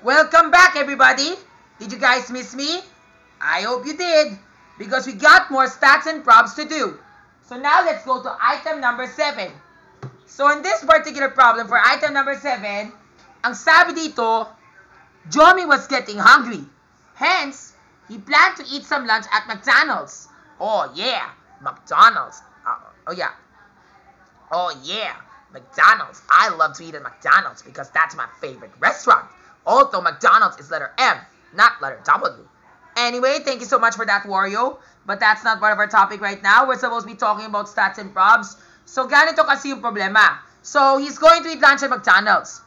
Welcome back, everybody. Did you guys miss me? I hope you did, because we got more stats and props to do. So now let's go to item number 7. So in this particular problem for item number 7, ang sabi dito, Jomi was getting hungry. Hence, he planned to eat some lunch at McDonald's. Oh yeah, McDonald's. Oh yeah, McDonald's. I love to eat at McDonald's because that's my favorite restaurant. Although McDonald's is letter M, not letter W. Anyway, thank you so much for that, Wario. But that's not part of our topic right now. We're supposed to be talking about stats and props. So, ganito kasi yung problema. So, he's going to eat lunch at McDonald's.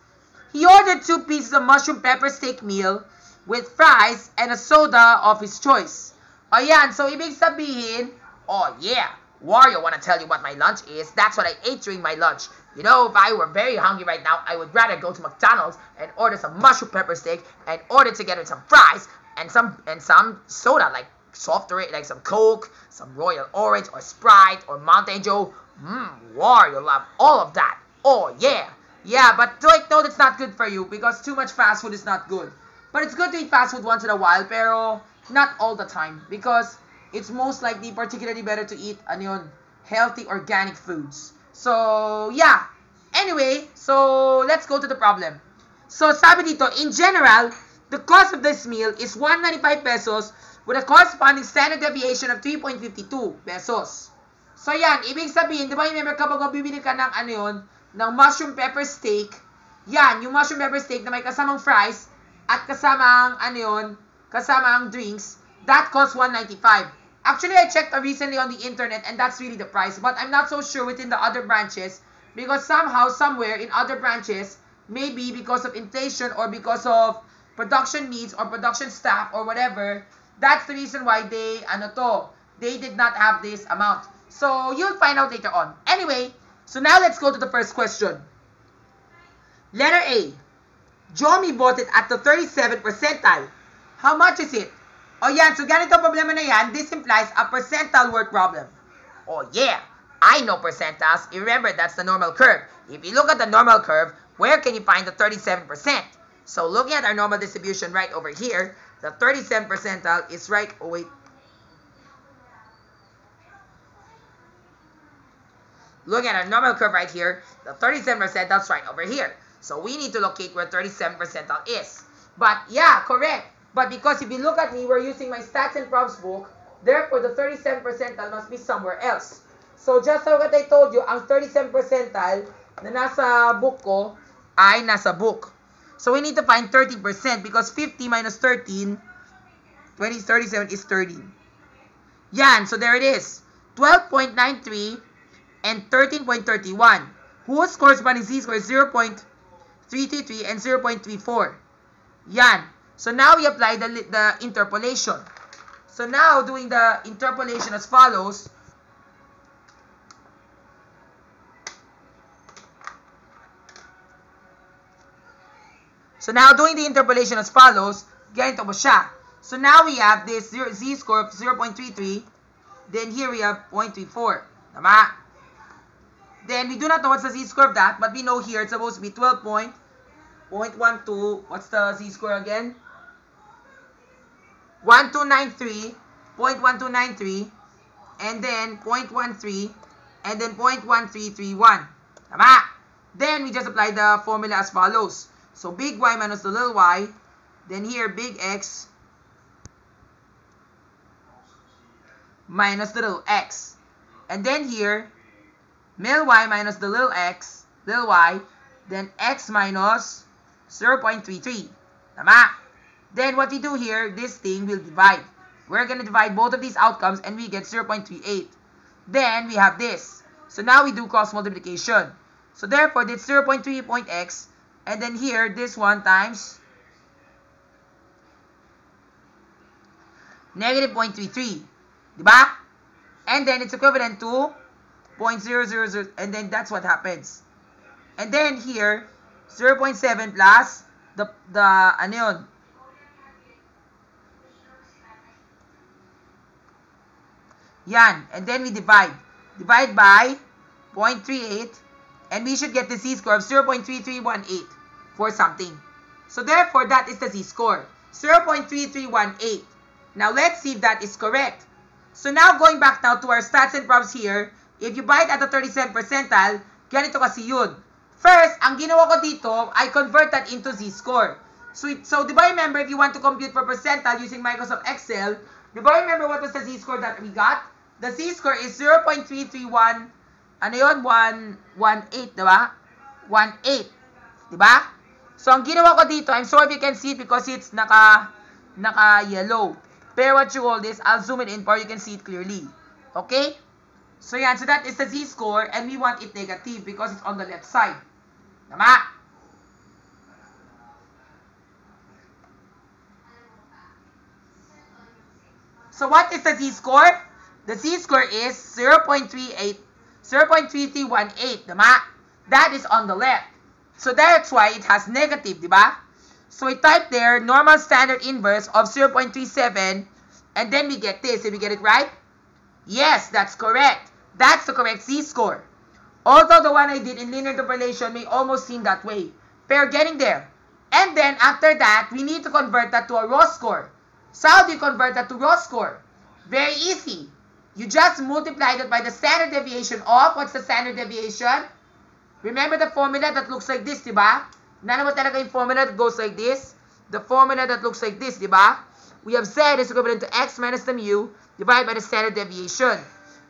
He ordered 2 pieces of mushroom pepper steak meal with fries and a soda of his choice. Ayan, so ibig sabihin, oh yeah, Wario, wanna tell you what my lunch is? That's what I ate during my lunch. You know, if I were very hungry right now, I would rather go to McDonald's and order some mushroom pepper steak and order together with some fries and some soda, like soft drink, like some Coke, some Royal Orange or Sprite or Mountain Dew. Wario love all of that. Oh yeah. Yeah, but take note, it's not good for you because too much fast food is not good. But it's good to eat fast food once in a while, pero not all the time because it's most likely particularly better to eat healthy organic foods. So, yeah. Anyway, so let's go to the problem. So, sabi dito, in general, the cost of this meal is 195 pesos with a corresponding standard deviation of 3.52 pesos. So, yan. Ibig sabihin, di ba, remember kapag bibili ka ng ng mushroom pepper steak, yan, yung mushroom pepper steak na may kasamang fries at kasamang drinks, that costs 195. Actually, I checked recently on the internet and that's really the price. But I'm not so sure within the other branches because somehow, somewhere in other branches, maybe because of inflation or because of production needs or production staff or whatever, that's the reason why they did not have this amount. So, you'll find out later on. Anyway, so now let's go to the first question. Letter A. Jomi bought it at the 37th percentile. How much is it? O yan, so ganito problema na yan, this implies a percentile word problem. Oh yeah, I know percentiles. Remember, that's the normal curve. If you look at the normal curve, where can you find the 37%? So looking at our normal distribution right over here, the 37th percentile is right, Looking at our normal curve right here, the 37th percentile is right over here. So we need to locate where 37th percentile is. But yeah, correct. But because if you look at me, we're using my stats and props book, therefore the 37th percentile must be somewhere else. So just like what I told you, ang 37th percentile na nasa book ko ay nasa book. So we need to find 30% because 50 minus 13, 37 is 30. Yan, so there it is. 12.93 and 13.31. Whose corresponding z-score is 0.333 and 0.34. Yan. So now we apply the interpolation. So now doing the interpolation as follows. So now doing the interpolation as follows, ganito ba siya? So now we have this z-score of 0.33. Then here we have 0.34. Tama? Then we do not know what's the z-score of that, but we know here it's supposed to be 12.12. What's the z-score again? 1293.1293 and then 0.13 and then 0.1331. Tama? Then we just apply the formula as follows. So big Y minus the little y, then here big X minus the little x. And then here little y minus the little x, little y, then x minus 0.33. Tama? Then what we do here, this thing will divide. We're going to divide both of these outcomes and we get 0.38. Then we have this. So now we do cross multiplication. So therefore, this 0.3 and then here, this one times negative 0.33. Diba? And then it's equivalent to 0.000, and then that's what happens. And then here, 0.7 plus ano yun? Yan. And then we divide. Divide by 0.38. And we should get the z-score of 0.3318 for something. So therefore, that is the z-score, 0.3318. Now, let's see if that is correct. So now, going back now to our stats and props here, if you buy it at the 37th percentile, ganito kasi yun. First, ang ginawa ko dito, I convert that into z-score. So di ba remember, if you want to compute for percentile using Microsoft Excel, di ba remember what was the z-score that we got? The z-score is 0.331, ano yun? 118, di ba? 18, di ba? So, ang ginawa ko dito, I'm sorry if you can see it because it's naka-yellow. Pero what you call this, I'll zoom it in para you can see it clearly. Okay? So, yan. So, that is the z-score and we want it negative because it's on the left side. Tama? So, what is the z-score? The z-score is 0.3318. Tama? That is on the left. So, that's why it has negative, di ba? So, we type there, normal standard inverse of 0.37, and then we get this. Did we get it right? Yes, that's correct. That's the correct z-score. Although the one I did in linear interpolation may almost seem that way. Pero getting there. And then, after that, we need to convert that to a raw score. So, how do you convert that to raw score? Very easy. You just multiply that by the standard deviation of, what's the standard deviation? Remember the formula that looks like this, diba? Nana mo talaga yung formula that goes like this? The formula that looks like this, diba? We have Z is equivalent to X minus the mu divided by the standard deviation.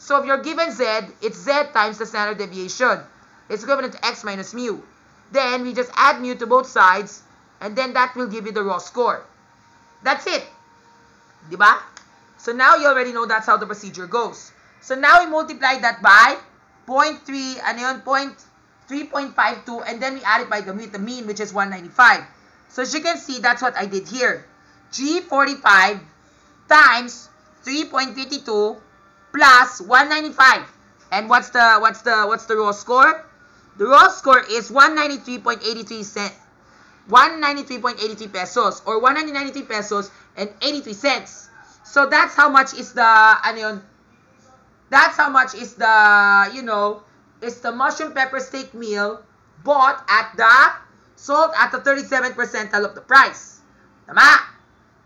So if you're given Z, it's Z times the standard deviation. It's equivalent to X minus mu. Then we just add mu to both sides, and then that will give you the raw score. That's it. Diba? So now you already know that's how the procedure goes. So now we multiply that by 0.3, ano yun, 3.52, and then we add it by the mean, which is 195. So as you can see, that's what I did here. G45 times 3.52 plus 195. And what's the raw score? The raw score is 193.83 pesos, or 193 pesos and 83 cents. So that's how much is the, ano yun, that's how much is the, you know, is the mushroom pepper steak meal bought at the sold at the 37th percentile of the price. Tama?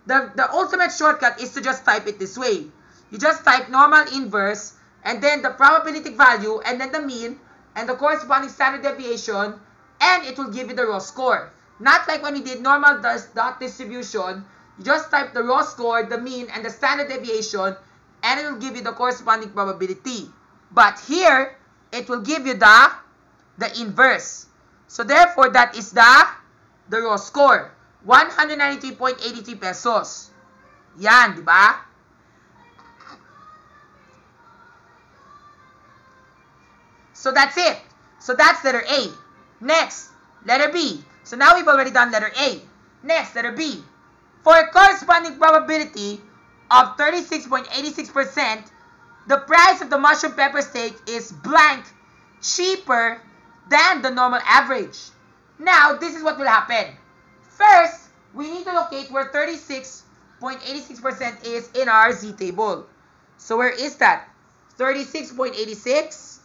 The ultimate shortcut is to just type it this way. You just type normal inverse and then the probability value and then the mean and the corresponding standard deviation, and it will give you the raw score. Not like when we did normal dot distribution, you just type the raw score, the mean, and the standard deviation, and it will give you the corresponding probability. But here, it will give you the inverse. So therefore, that is the raw score. 193.83 pesos. Yan, di ba? So that's it. So that's letter A. Next, letter B. So now we've already done letter A. Next, letter B. For a corresponding probability of 36.86%, the price of the mushroom pepper steak is blank cheaper than the normal average. Now, this is what will happen. First, we need to locate where 36.86% is in our Z table. So where is that? 36.86.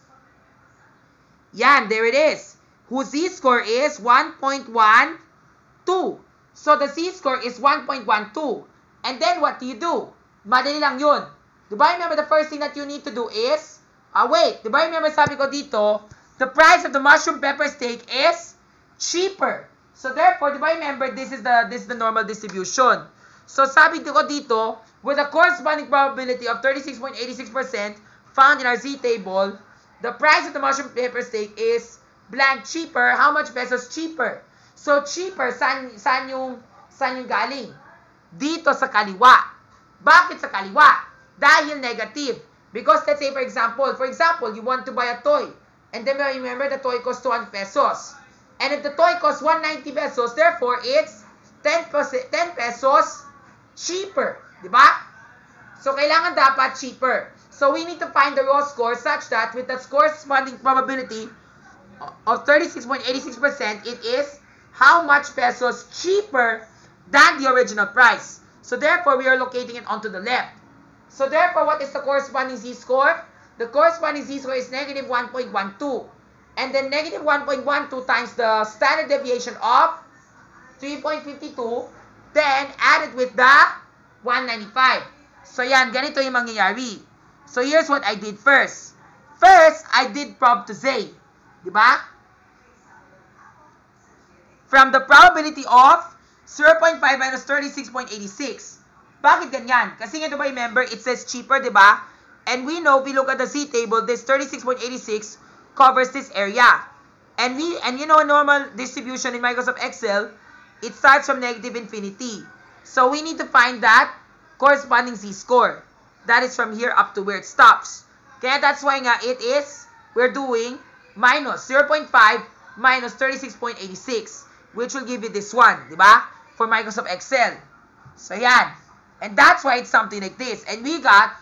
Yan, there it is. Whose Z-score is 1.12. So the Z-score is 1.12. And then what do you do? Madali lang yun. Diba remember the first thing that you need to do is, wait, diba remember sabi ko dito, the price of the mushroom pepper steak is cheaper. So therefore, diba remember, this is the normal distribution. So sabi ko dito, with a corresponding probability of 36.86% found in our Z table, the price of the mushroom pepper steak is blank cheaper. How much pesos cheaper? So cheaper, saan yung galing? Dito sa kaliwa. Bakit sa kaliwa? Dahil negative. Because let's say for example, you want to buy a toy. And then remember the toy costs 200 pesos. And if the toy costs 190 pesos, therefore it's 10 pesos cheaper. Diba? So kailangan dapat cheaper. So we need to find the raw score such that with the corresponding probability of 36.86%, it is how much pesos cheaper than the original price. So therefore, we are locating it onto the left. So therefore, what is the corresponding Z-score? The corresponding Z-score is negative 1.12. And then negative 1.12 times the standard deviation of 3.52, then add it with the 195. So yan, ganito yung mangyayari. So here's what I did first. First, I did prob to say. Diba? From the probability of 0.5 minus 36.86. Bakit ganyan? Kasi nga diba, remember, it says cheaper, diba? And we know, if we look at the Z table, this 36.86 covers this area. And you know, normal distribution in Microsoft Excel, it starts from negative infinity. So we need to find that corresponding Z-score. That is from here up to where it stops. Kaya that's why nga we're doing minus 0.5 minus 36.86, which will give you this one, di ba? For Microsoft Excel. So yan. And that's why it's something like this. And we got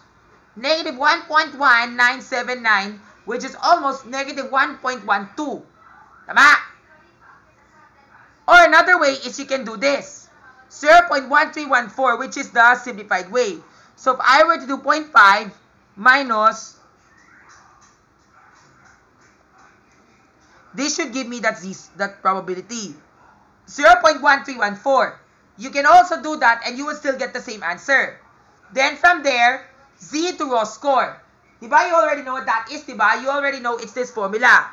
negative 1.1979, which is almost negative 1.12. Tama? Or another way is you can do this. 0.1314, which is the simplified way. So if I were to do 0.5 minus, this should give me that probability. 0.1314. You can also do that and you will still get the same answer. Then from there, Z to raw score. Diba, you already know what that is, diba? You already know it's this formula.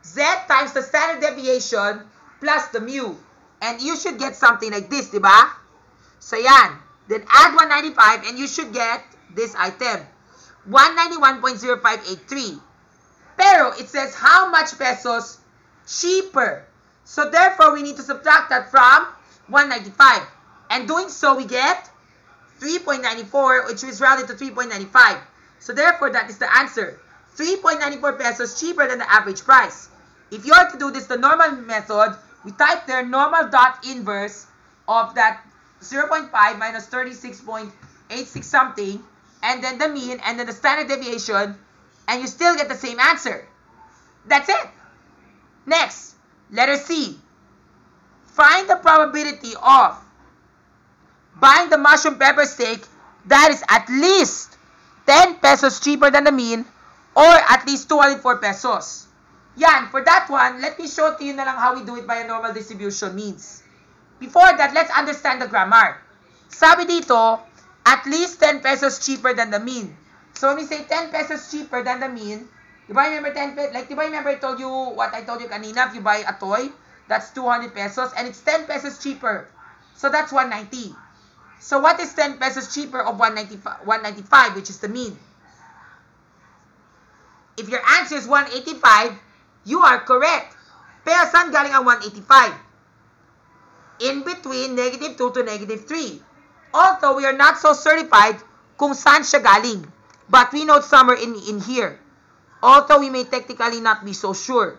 Z times the standard deviation plus the mu. And you should get something like this, diba? So yan. Then add 195 and you should get this item. 191.0583. Pero it says how much pesos cheaper. So therefore, we need to subtract that from 195. And doing so, we get 3.94, which is rounded to 3.95. So therefore, that is the answer. 3.94 pesos cheaper than the average price. If you are to do this the normal method, we type there normal dot inverse of that 0.5 minus 36.86 something, and then the mean, and then the standard deviation, and you still get the same answer. That's it. Next, letter C. Find the probability of buying the mushroom pepper steak that is at least 10 pesos cheaper than the mean, or at least 204 pesos. Yan, for that one, let me show to you na lang how we do it by a normal distribution means. Before that, let's understand the grammar. Sabi dito, at least 10 pesos cheaper than the mean. So when we say 10 pesos cheaper than the mean, diba remember 10 pesos? Like, diba remember I told you what I told you kanina? If you buy a toy, that's 200 pesos and it's 10 pesos cheaper. So that's 190. So what is 10 pesos cheaper of 195, which is the mean? If your answer is 185, you are correct. Pero saan galing ang 185? In between negative 2 to negative 3. Although we are not so certified kung saan siya galing. But we know somewhere in here. Although we may technically not be so sure.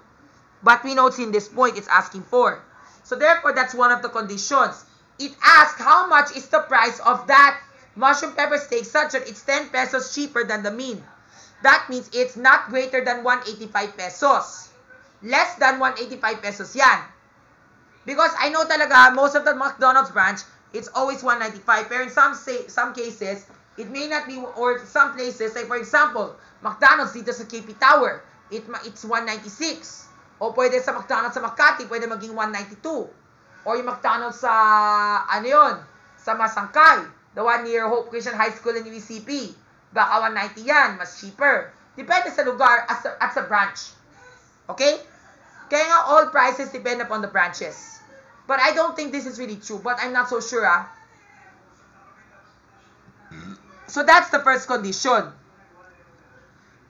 But we know it's in this point it's asking for. So therefore, that's one of the conditions. It asks how much is the price of that mushroom pepper steak such that it's 10 pesos cheaper than the mean. That means it's not greater than 185 pesos. Less than 185 pesos yan. Because I know talaga, most of the McDonald's branch, it's always 195. Pero in some cases, it may not be, or some places, like for example, McDonald's dito sa KP Tower, it's 196. O pwede sa McDonald's sa Makati, pwede maging 192. Or yung McDonald's sa, sa Masangkay, the one near Hope Christian High School in UECP. Baka 190 yan, mas cheaper. Depende sa lugar at sa branch. Okay? Kaya nga all prices depend upon the branches. But I don't think this is really true. But I'm not so sure, ah. So that's the first condition.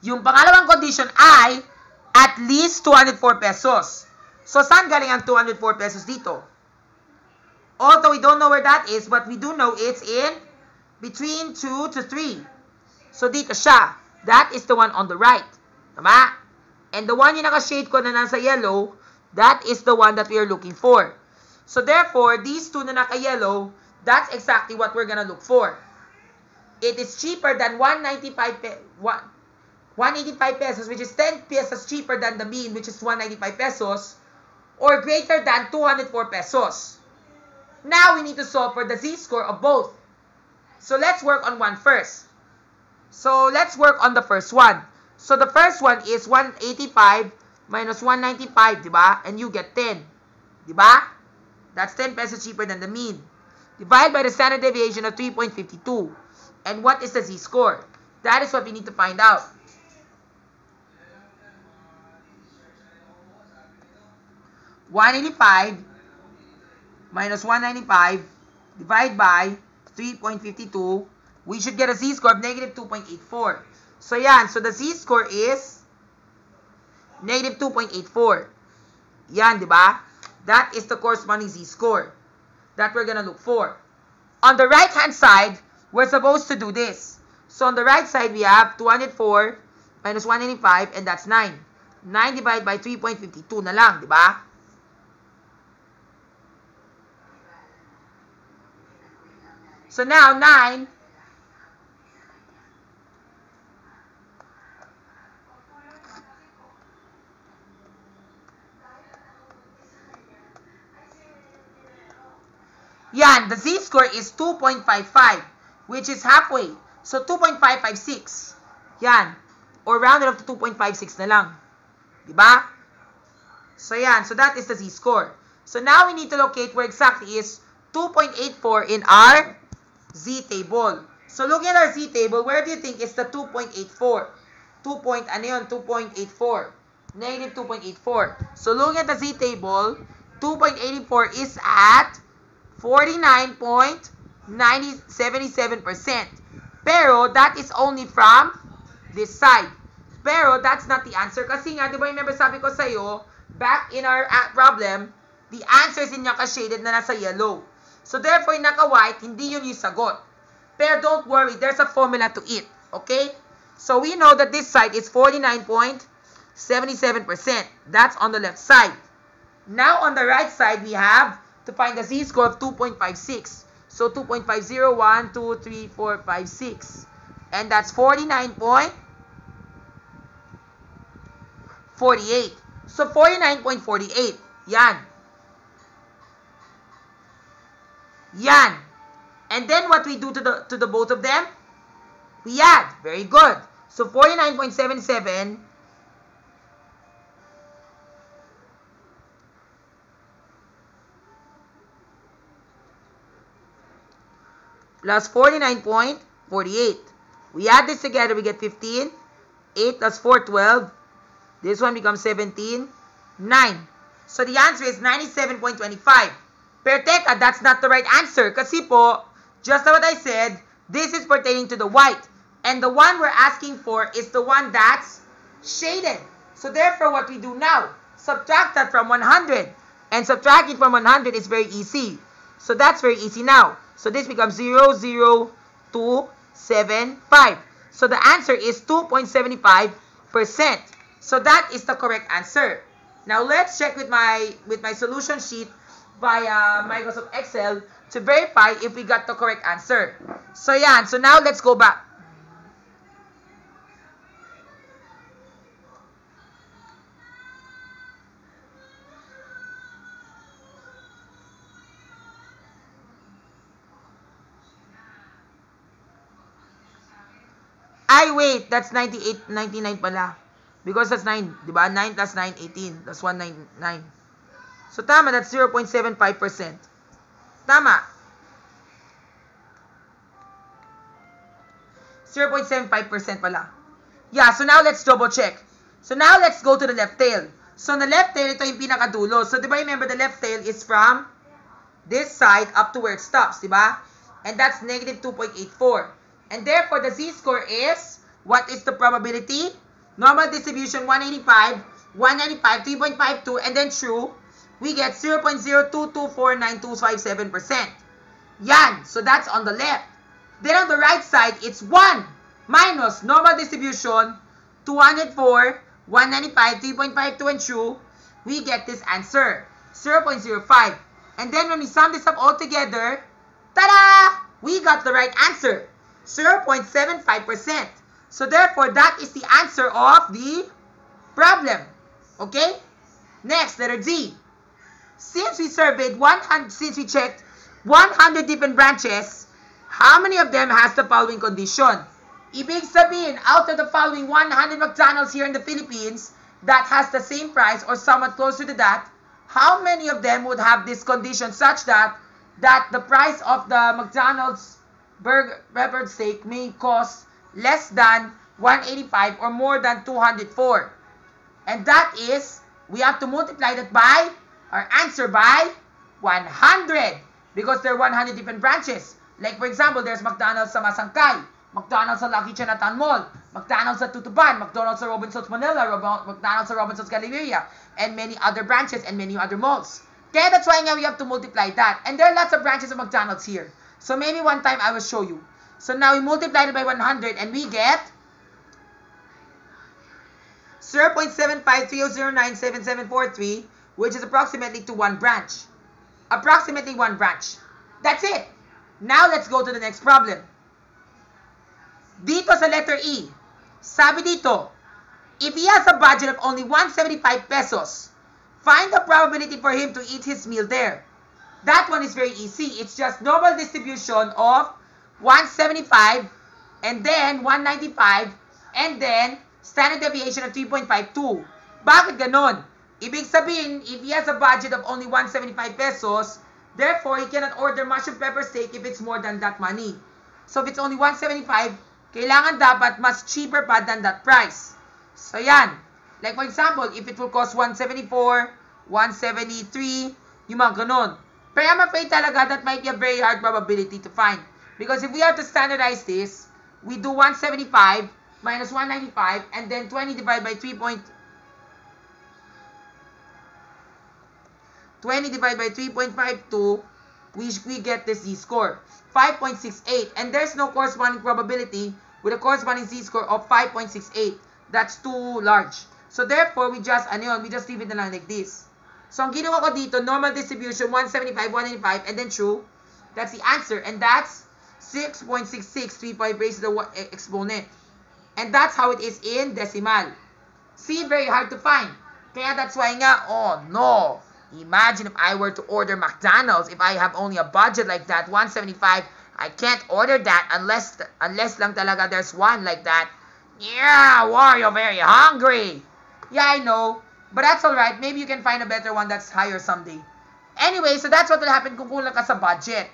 Yung pangalawang condition ay at least 204 pesos. So saan galing ang 204 pesos dito? Although we don't know where that is, but we do know it's in between 2 to 3. So dito siya. That is the one on the right. Tama? And the one yung naka-shade ko na nasa yellow, that is the one that we are looking for. So therefore, these two na naka-yellow, that's exactly what we're gonna look for. It is cheaper than 185 pesos, which is 10 pesos cheaper than the mean, which is 195 pesos, or greater than 204 pesos. Now, we need to solve for the z-score of both. So let's work on one first. So let's work on the first one. So the first one is 185 minus 195, diba? And you get 10, diba? That's 10 pesos cheaper than the mean. Divide by the standard deviation of 3.52. And what is the z-score? That is what we need to find out. $185 minus 195 divide by 3.52. We should get a z-score of negative 2.84. So yan, so the z-score is negative 2.84. Yan, di ba? That is the corresponding z-score that we're gonna look for. On the right-hand side, we're supposed to do this. So on the right side, we have 204 minus 195, and that's 9. 9 divided by 3.52 na lang, di ba? So now, 9 yan, the z-score is 2.55, which is halfway. So 2.556. Yan. Or rounded up to 2.56 na lang. Diba? So yan, so that is the z-score. So now we need to locate where exactly is 2.84 in our z-table. So looking at our z-table, where do you think is the 2.84? 2.84. Negative 2.84. So looking at the z-table, 2.84 is at 49.77%. Pero that is only from this side. Pero that's not the answer. Kasi nga, di ba remember sabi ko sa'yo, back in our problem, the answer is in naka-shaded na nasa yellow. So therefore, yung naka-white, hindi yun yung sagot. Pero don't worry, there's a formula to it. Okay? So we know that this side is 49.77%. That's on the left side. Now on the right side, we have to find the z-score of 2.56. So 2.50, 1, 2, 3, 4, 5, 6. And that's 49.48. So 49.48. Yan. Yan. And then what we do to the both of them? We add. Very good. So 49.77 plus 49.48. We add this together, we get 15. 8 plus 4, 12. This one becomes 17. 9. So the answer is 97.25. Pero teka, that's not the right answer. Kasi po, just like what I said, this is pertaining to the white. And the one we're asking for is the one that's shaded. So therefore, what we do now, subtract that from 100. And subtracting from 100 is very easy. So that's very easy now. So this becomes 0.0275. So the answer is 2.75%. So that is the correct answer. Now let's check with my solution sheet via Microsoft Excel to verify if we got the correct answer. So yan. So now let's go back. Ay, wait, that's 98, 99 pala. Because that's 9, di ba? 9 plus 9, 18. That's 199. So, tama, that's 0.75%. Tama. 0.75% pala. Yeah, so now let's double check. So, now let's go to the left tail. So, on the left tail, ito yung pinakadulo. So, di ba, remember, the left tail is from this side up to where it stops, di ba? And that's negative 2.84. And therefore, the z-score is, what is the probability? Normal distribution, 185, 195, 3.52, and then true, we get 0.0224927%. Yan. So that's on the left. Then on the right side, it's 1 minus normal distribution, 204, 195, 3.52, and true. We get this answer, 0.05. And then when we sum this up all together, ta-da! We got the right answer, 0.75%. So therefore, that is the answer of the problem. Okay? Next, letter D. Since we surveyed 100, since we checked 100 different branches, how many of them has the following condition? Ibig sabihin, out of the following 100 McDonald's here in the Philippines that has the same price or somewhat closer to that, how many of them would have this condition such that the price of the McDonald's burger peppered steak may cost less than 185 or more than 204? And that is, we have to multiply that by, our answer by, 100. Because there are 100 different branches. Like for example, there's McDonald's sa Masangkay, McDonald's sa Lucky Chinatown Mall, McDonald's sa Tutuban, McDonald's sa Robinsons Manila, McDonald's sa Robinsons Galleria, and many other branches and many other malls. Kaya that's why nga we have to multiply that. And there are lots of branches of McDonald's here. So maybe one time I will show you. So now we multiply it by 100 and we get 0.7530097743, which is approximately to one branch. Approximately one branch. That's it. Now let's go to the next problem. Dito sa letter E, sabi dito, if he has a budget of only 175 pesos, find the probability for him to eat his meal there. That one is very easy. It's just normal distribution of 175 and then 195 and then standard deviation of 3.52. Bakit ganon? Ibig sabihin, if he has a budget of only 175 pesos, therefore, he cannot order mushroom pepper steak if it's more than that money. So if it's only 175, kailangan dapat mas cheaper pa than that price. So yan. Like for example, if it will cost 174, 173, yung mga ganon. Pero I'm afraid talaga that might be a very hard probability to find. Because if we have to standardize this, we do 175 minus 195 and then 20 divided by 3.52, we get the z-score, 5.68. And there's no corresponding probability with a corresponding z-score of 5.68. That's too large. So therefore, we just leave it na lang like this. So ang ginawa ko dito, normal distribution, 175, 195, and then true. That's the answer. And that's 6.6635 raised to the exponent. And that's how it is in decimal. See, very hard to find. Kaya that's why nga, oh no. Imagine if I were to order McDonald's, if I have only a budget like that, 175, I can't order that unless lang talaga there's one like that. Yeah, Wario, very hungry. Yeah, I know. But that's alright. Maybe you can find a better one that's higher someday. Anyway, so that's what will happen kung kulang ka sa budget.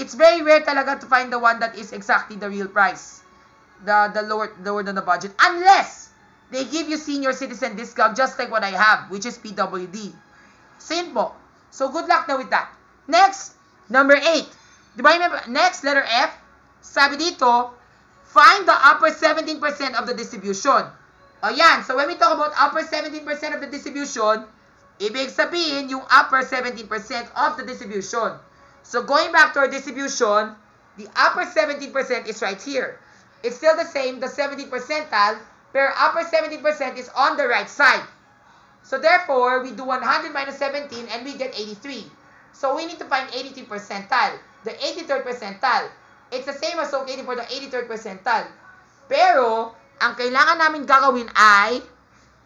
It's very rare talaga to find the one that is exactly the real price. The lower than the budget. Unless they give you senior citizen discount just like what I have, which is PWD. Simple. So, good luck na with that. Next, number 8. Diba remember? Next, letter F. Sabi dito, find the upper 17% of the distribution. O yan. So, when we talk about upper 17% of the distribution, ibig sabihin yung upper 17% of the distribution. So, going back to our distribution, the upper 17% is right here. It's still the same, the 70 percentile, pero upper 17% is on the right side. So therefore, we do 100 minus 17 and we get 83. So we need to find 83 percentile. The 83rd percentile. It's the same as locating for the 83rd percentile. Pero, ang kailangan namin gagawin ay,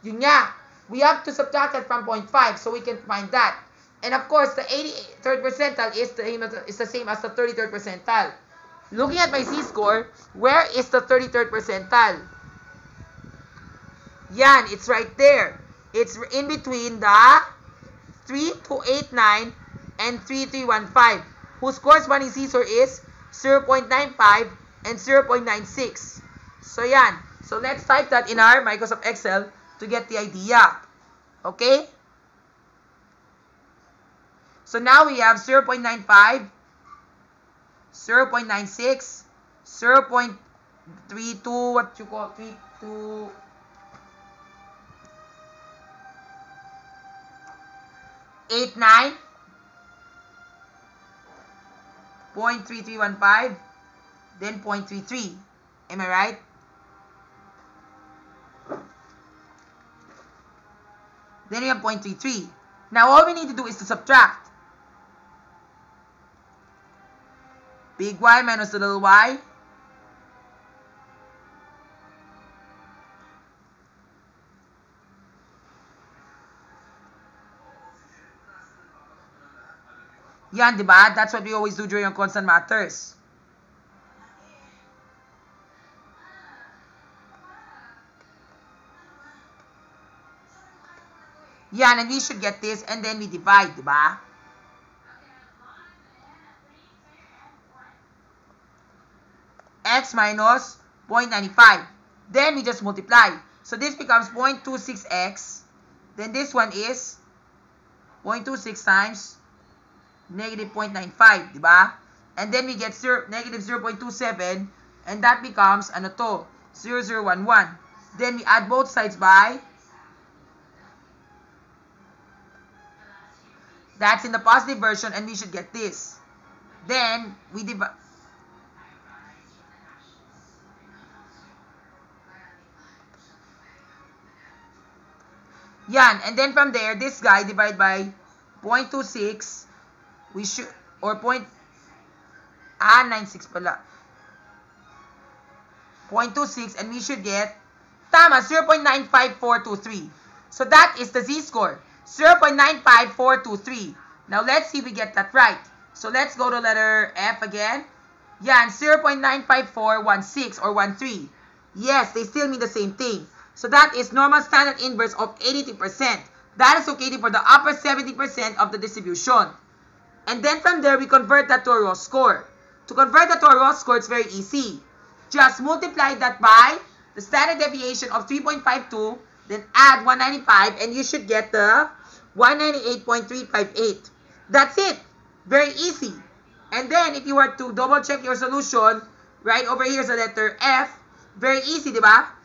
yun nga, we have to subtract it from 0.5 so we can find that. And of course, the 83rd percentile is the same as the 33rd percentile. Looking at my z-score, where is the 33rd percentile? Yan, it's right there. It's in between the 3289 and 3315, whose corresponding z-score is 0.95 and 0.96. So yan. So let's type that in our Microsoft Excel to get the idea. Okay? So now we have 0.95, 0.96, 0.32, what you call 32, 89, 0.3315, then 0.33. Am I right? Then you have 0.33. Now all we need to do is to subtract. Big Y minus the little y. Yan, diba? That's what we always do during constant matters. Yan, and we should get this, and then we divide, di ba? X minus 0.95. Then we just multiply. So this becomes 0.26x. Then this one is 0.26 times negative 0.95, di ba? And then we get negative 0.27, and that becomes, ano to, 0.0011. Then we add both sides by, that's in the positive version, and we should get this. Then we divide. Yan, and then from there, this guy divide by 0.26, we should, or 96 pala. 0.26, and we should get, tama, 0.95423. So that is the z-score, 0.95423. Now let's see if we get that right. So let's go to letter F again. Yan, 0.95416 or 13. Yes, they still mean the same thing. So that is normal standard inverse of 82%. That is located for the upper 70% of the distribution. And then from there, we convert that to a raw score. To convert that to a raw score, it's very easy. Just multiply that by the standard deviation of 3.52, then add 195, and you should get the 198.358. That's it. Very easy. And then, if you were to double check your solution, right over here sa letter F, very easy, di ba?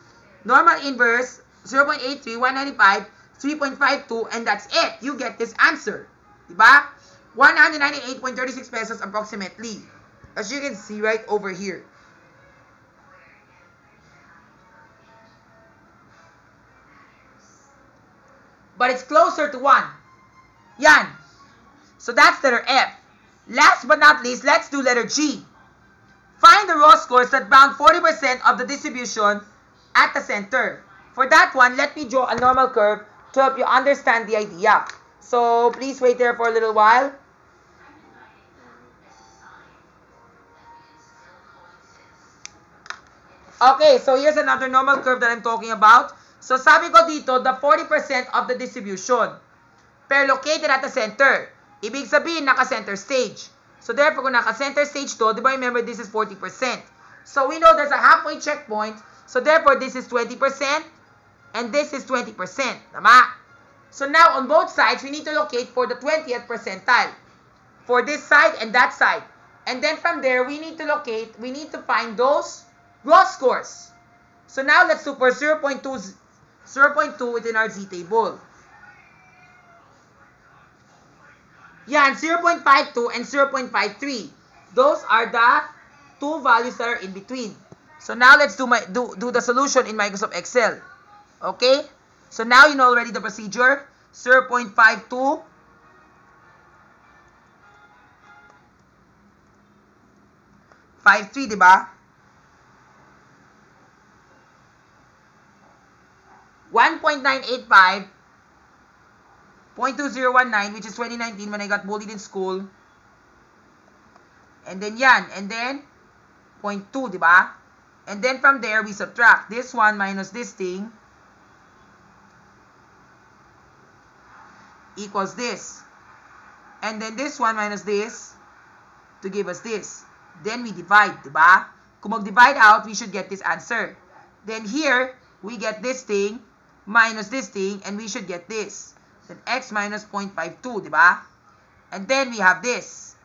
Normal inverse, 0.83, 195, 3.52, and that's it. You get this answer. Diba? 198.36 pesos approximately. As you can see right over here. But it's closer to 1. Yan. So that's letter F. Last but not least, let's do letter G. Find the raw scores that bound 40% of the distribution at the center. For that one, let me draw a normal curve to help you understand the idea. So please wait there for a little while. Okay, so here's another normal curve that I'm talking about. So sabi ko dito, the 40% of the distribution, pero located at the center. Ibig sabihin, naka-center stage. So therefore, kung naka-center stage to, di ba remember this is 40%. So we know there's a halfway checkpoint. So therefore, this is 20% and this is 20%. Tama? So now, on both sides, we need to locate for the 20th percentile. For this side and that side. And then from there, we need to find those raw scores. So now, let's do for 0.2 within our Z table. Yan, 0.52 and 0.53. Those are the two values that are in between. So now let's do the solution in Microsoft Excel. Okay? So now you know already the procedure. 0.52. (53), diba? 1.985, 0.2019, which is 2019 when I got bullied in school. And then yan. And then 0.2, diba? And then from there, we subtract this one minus this thing equals this. And then this one minus this to give us this. Then we divide, diba? Kung mag-divide out, we should get this answer. Then here, we get this thing minus this thing, and we should get this. Then x minus 0.52, diba? And then we have this.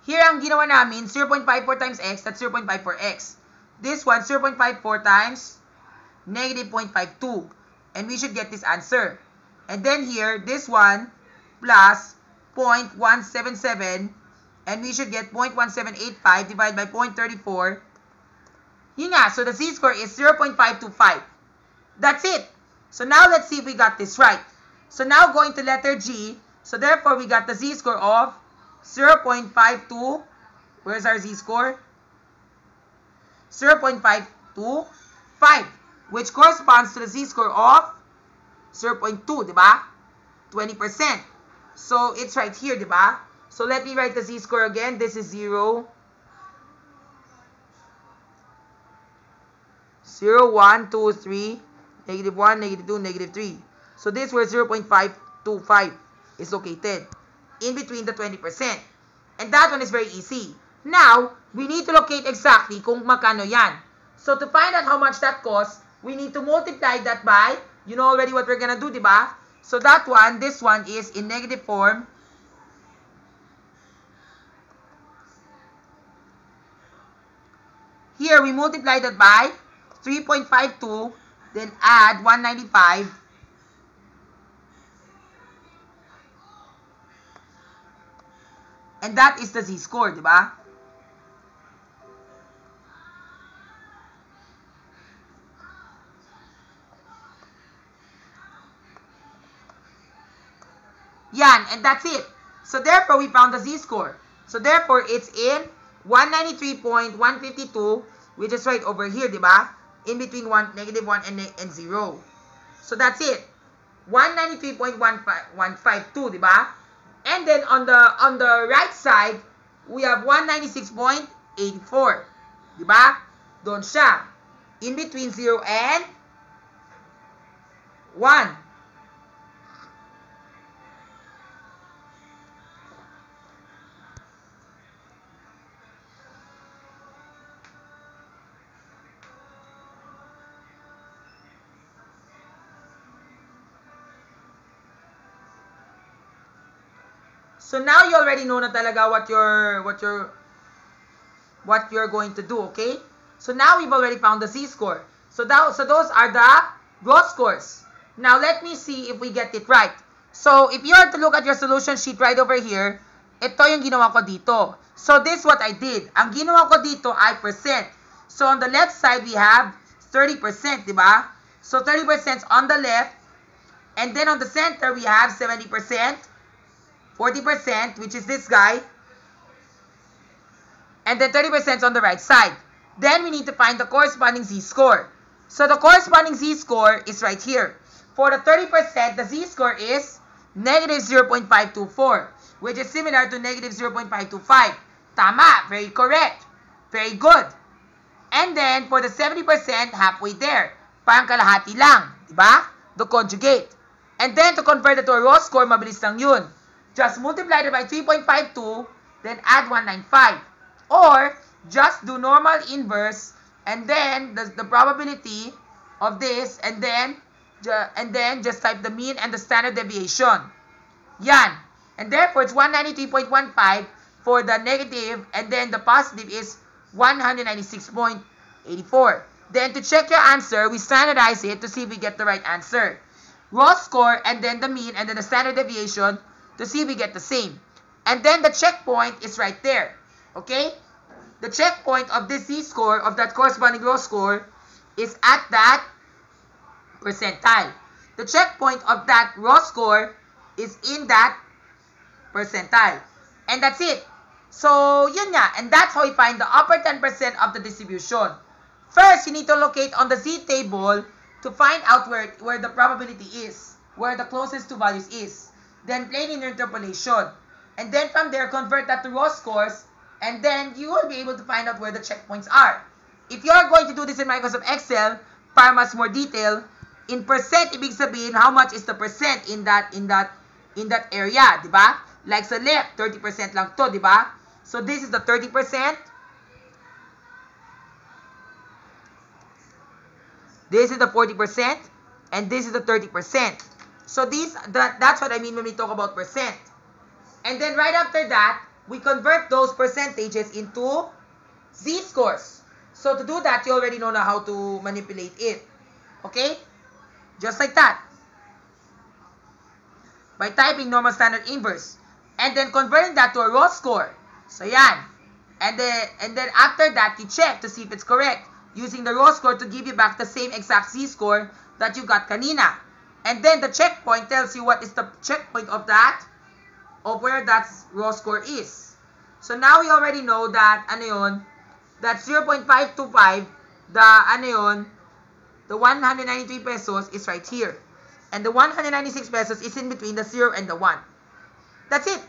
Here, ang ginawa namin, 0.54 times x, that's 0.54x. This one, 0.54 times negative 0.52. And we should get this answer. And then here, this one plus 0.177. And we should get 0.1785 divided by 0.34. Yun nga, so the z-score is 0.525. That's it. So now let's see if we got this right. So now going to letter G. So therefore, we got the z-score of 0.525. Where's our z-score? 0.525, which corresponds to the z-score of 0.2, diba? 20%. So it's right here, diba? So let me write the z-score again. This is 0. 0, 1, 2, 3, negative 1, negative 2, negative 3. So this where 0.525 is located in between the 20%. And that one is very easy. Now, we need to locate exactly kung magkano yan. So to find out how much that costs, we need to multiply that by, you know already what we're gonna do, diba? So that one, this one is in negative form. Here, we multiply that by 3.52, then add 195. And that is the z-score, diba? Yan, and that's it. So therefore, we found the z-score. So therefore, it's in 193.152, which is right over here, diba? In between negative 1 and 0. So that's it. 193.152, diba? And then on the right side, we have 196.84. Diba? Doon siya. In between 0 and 1. So now you already know na talaga what you're going to do, okay? So now we've already found the z-score. So those are the raw scores. Now let me see if we get it right. So if you are to look at your solution sheet right over here, ito yung ginawa ko dito. So this is what I did. Ang ginawa ko dito ay percent. So on the left side we have 30%, diba? So 30% on the left, and then on the center we have 70%. 40%, which is this guy, and then 30% on the right side. Then we need to find the corresponding z-score. So the corresponding z-score is right here. For the 30%, the z-score is negative 0.524, which is similar to negative 0.525. Tama, very correct, very good. And then for the 70%, halfway there, parang kalahati lang, diba? The conjugate. And then to convert it to a raw score, mabilis lang yun. Just multiply it by 3.52, then add 195. Or, just do normal inverse, and then the probability of this, and then just type the mean and the standard deviation. Yan. And therefore, it's 193.15 for the negative, and then the positive is 196.84. Then to check your answer, we standardize it to see if we get the right answer. Raw score, and then the mean, and then the standard deviation, to see if we get the same. And then the checkpoint is right there. Okay? The checkpoint of this z-score, of that corresponding raw score, is at that percentile. The checkpoint of that raw score is in that percentile. And that's it. So, yun nga. And that's how we find the upper 10% of the distribution. First, you need to locate on the z-table to find out where the probability is, where the closest two values is. Then plane in interpolation. And then from there, convert that to raw scores. And then you will be able to find out where the checkpoints are. If you are going to do this in Microsoft Excel, para mas more detail, in percent, ibig sabihin, how much is the percent in that area, diba? Like sa left, 30% lang to, diba? So this is the 30%. This is the 40%. And this is the 30%. So that's what I mean when we talk about percent. And then right after that, we convert those percentages into z-scores. So to do that, you already know now how to manipulate it. Okay? Just like that. By typing normal standard inverse. And then converting that to a raw score. So yan. And then after that, you check to see if it's correct. Using the raw score to give you back the same exact z-score that you got kanina. And then the checkpoint tells you what is the checkpoint of that, of where that raw score is. So now we already know that, that 0.525, the 193 pesos is right here. And the 196 pesos is in between the 0 and the 1. That's it.